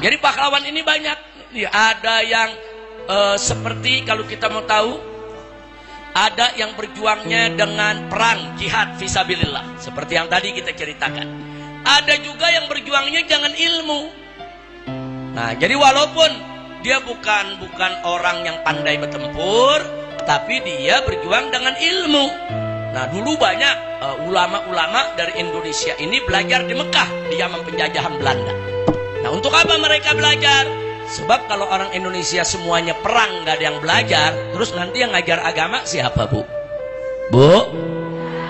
Jadi pahlawan ini banyak. Ada yang seperti kalau kita mau tahu, ada yang berjuangnya dengan perang jihad fisabilillah seperti yang tadi kita ceritakan. Ada juga yang berjuangnya dengan ilmu. Nah, jadi walaupun dia bukan orang yang pandai bertempur, tapi dia berjuang dengan ilmu. Nah, dulu banyak ulama-ulama dari Indonesia ini belajar di Mekah di zaman penjajahan Belanda. Nah, untuk apa mereka belajar? Sebab kalau orang Indonesia semuanya perang, gak ada yang belajar, terus nanti yang ngajar agama siapa, Bu? Bu?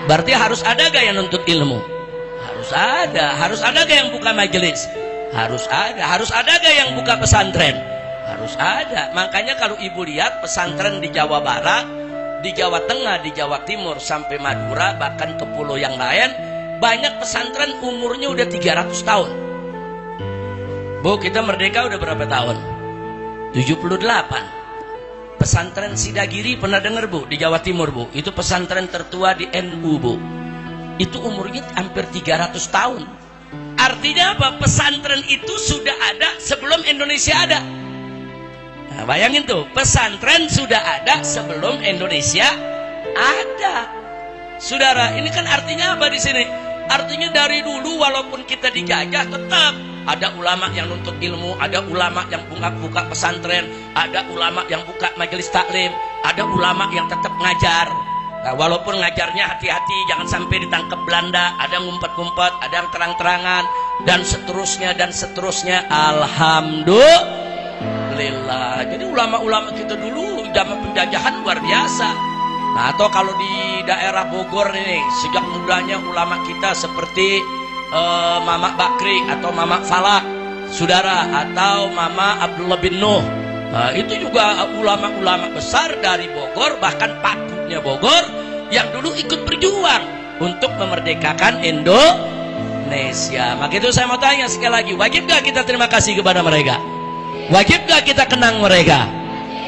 Berarti harus ada gak yang nuntut ilmu? Harus ada. Harus ada gak yang buka majelis? Harus ada gak yang buka pesantren? Harus ada. Makanya kalau ibu lihat pesantren di Jawa Barat, di Jawa Tengah, di Jawa Timur, sampai Madura, bahkan ke pulau yang lain, banyak pesantren umurnya udah 300 tahun. Bu, kita merdeka udah berapa tahun? 78. Pesantren Sidagiri pernah dengar, Bu? Di Jawa Timur, Bu. Itu pesantren tertua di NU, Bu. Itu umurnya hampir 300 tahun. Artinya apa? Pesantren itu sudah ada sebelum Indonesia ada. Nah, bayangin tuh, pesantren sudah ada sebelum Indonesia ada. Saudara, ini kan artinya apa di sini? Artinya dari dulu walaupun kita dijajah, tetap ada ulama yang nuntut ilmu, ada ulama yang buka pesantren, ada ulama yang buka majelis taklim, ada ulama yang tetap ngajar. Nah, walaupun ngajarnya hati-hati, jangan sampai ditangkap Belanda, ada yang ngumpet-ngumpet, ada yang terang-terangan, dan seterusnya. Alhamdulillah. Jadi ulama-ulama kita dulu zaman penjajahan luar biasa. Nah, atau kalau di daerah Bogor ini, sejak mudanya ulama kita seperti Mama Bakri atau Mama Falak, saudara, atau Mama Abdullah bin Nuh. Itu juga ulama-ulama besar dari Bogor, bahkan patutnya Bogor, yang dulu ikut berjuang untuk memerdekakan Indonesia. Maka itu saya mau tanya sekali lagi, wajib gak kita terima kasih kepada mereka? Wajib gak kita kenang mereka?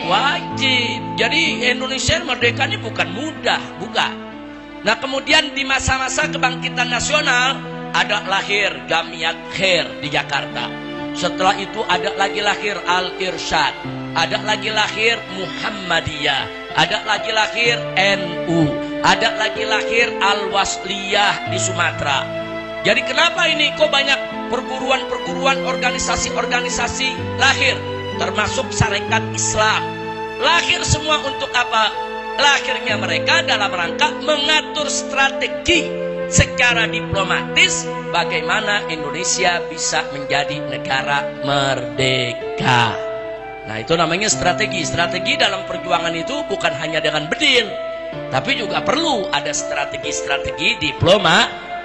Wajib. Jadi Indonesia merdeka ini bukan mudah, bukan. Nah, kemudian di masa-masa kebangkitan nasional ada lahir Jamiat Khair di Jakarta. Setelah itu ada lagi lahir Al-Irsyad, ada lagi lahir Muhammadiyah, ada lagi lahir NU, ada lagi lahir Al-Wasliyah di Sumatera. Jadi kenapa ini kok banyak perguruan-perguruan, organisasi-organisasi lahir, termasuk Sarekat Islam. Lahir semua untuk apa? Lahirnya mereka dalam rangka mengatur strategi secara diplomatis bagaimana Indonesia bisa menjadi negara merdeka. Nah, itu namanya strategi. Strategi dalam perjuangan itu bukan hanya dengan bedil, tapi juga perlu ada strategi-strategi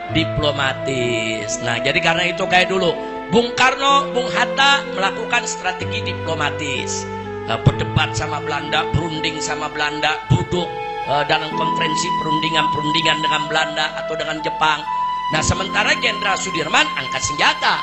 diplomatis. Nah, jadi karena itu kayak dulu Bung Karno, Bung Hatta melakukan strategi diplomatis, berdebat sama Belanda, berunding sama Belanda, duduk dalam konferensi perundingan dengan Belanda atau dengan Jepang. Nah, sementara Jenderal Sudirman angkat senjata,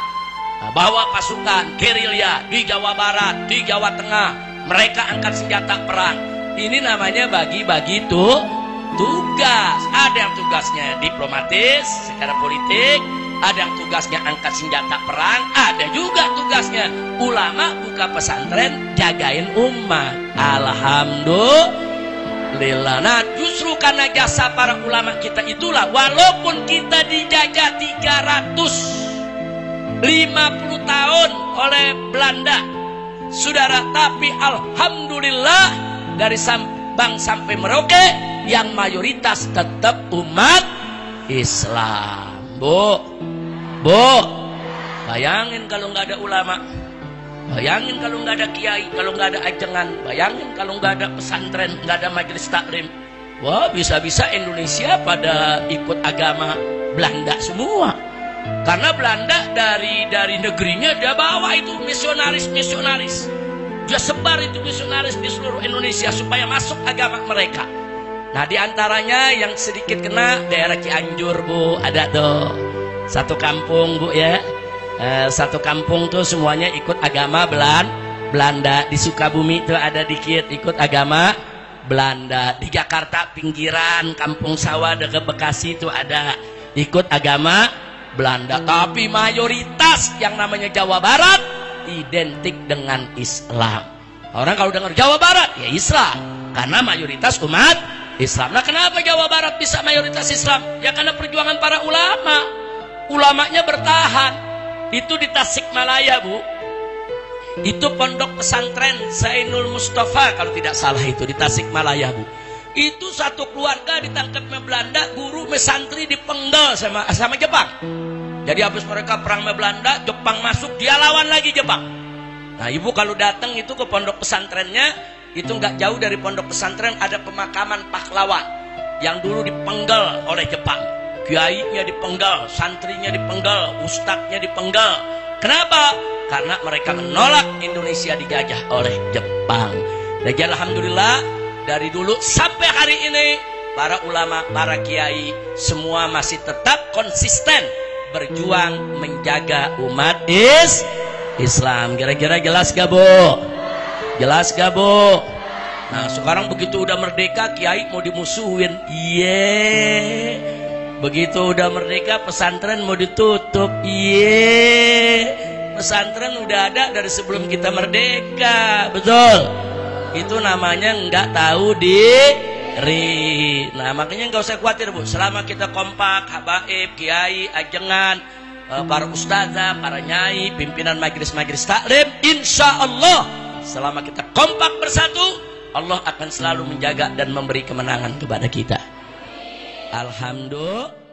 bawa pasukan gerilya di Jawa Barat, di Jawa Tengah, mereka angkat senjata perang. Ini namanya bagi-bagi tugas. Ada yang tugasnya diplomatis secara politik, ada yang tugasnya angkat senjata perang, ada juga tugasnya ulama buka pesantren jagain umat. Alhamdulillah. Nah, justru karena jasa para ulama kita itulah, walaupun kita dijajah 350 tahun oleh Belanda, saudara, tapi alhamdulillah dari Sabang sampai Merauke yang mayoritas tetap umat Islam. Bu, bayangin kalau nggak ada ulama, bayangin kalau nggak ada kiai, kalau nggak ada ajengan, bayangin kalau nggak ada pesantren, nggak ada majelis taklim. Wah, bisa-bisa Indonesia pada ikut agama Belanda semua. Karena Belanda dari negerinya dia bawa itu misionaris. Dia sebar itu misionaris di seluruh Indonesia supaya masuk agama mereka. Nah, diantaranya yang sedikit kena daerah Cianjur, Bu, ada tuh satu kampung, Bu, ya. Satu kampung tuh semuanya ikut agama Belanda. Di Sukabumi tuh ada dikit ikut agama Belanda. Di Jakarta pinggiran kampung sawah dekat Bekasi tuh ada ikut agama Belanda. Tapi mayoritas yang namanya Jawa Barat identik dengan Islam. Orang kalau dengar Jawa Barat, ya Islam, karena mayoritas umat Islam. Nah, kenapa Jawa Barat bisa mayoritas Islam? Ya karena perjuangan para ulama. Ulamanya bertahan. Itu di Tasikmalaya, Bu. Itu pondok pesantren Zainul Mustafa kalau tidak salah, itu di Tasikmalaya, Bu. Itu satu keluarga ditangkap Belanda, guru mesantri dipenggal sama Jepang. Jadi habis mereka perang sama Belanda, Jepang masuk, dia lawan lagi Jepang. Nah, Ibu kalau datang itu ke pondok pesantrennya, itu nggak jauh dari pondok pesantren ada pemakaman pahlawan yang dulu dipenggal oleh Jepang. Kiainya dipenggal, santrinya dipenggal, ustadznya dipenggal. Kenapa? Karena mereka menolak Indonesia dijajah oleh Jepang. Jadi alhamdulillah dari dulu sampai hari ini para ulama, para kiai semua masih tetap konsisten berjuang menjaga umat Islam. Kira-kira jelas gak, Bu? Jelas gak, Bu? Nah, sekarang begitu udah merdeka, kiai mau dimusuhin. Begitu udah merdeka, pesantren mau ditutup. Pesantren udah ada dari sebelum kita merdeka. Betul? Itu namanya nggak tahu diri. Nah, makanya nggak usah khawatir, Bu. Selama kita kompak, habaib, kiai, ajengan, para ustazah, para nyai, pimpinan majelis-majelis taklim, insya Allah selama kita kompak bersatu, Allah akan selalu menjaga dan memberi kemenangan kepada kita. Alhamdulillah.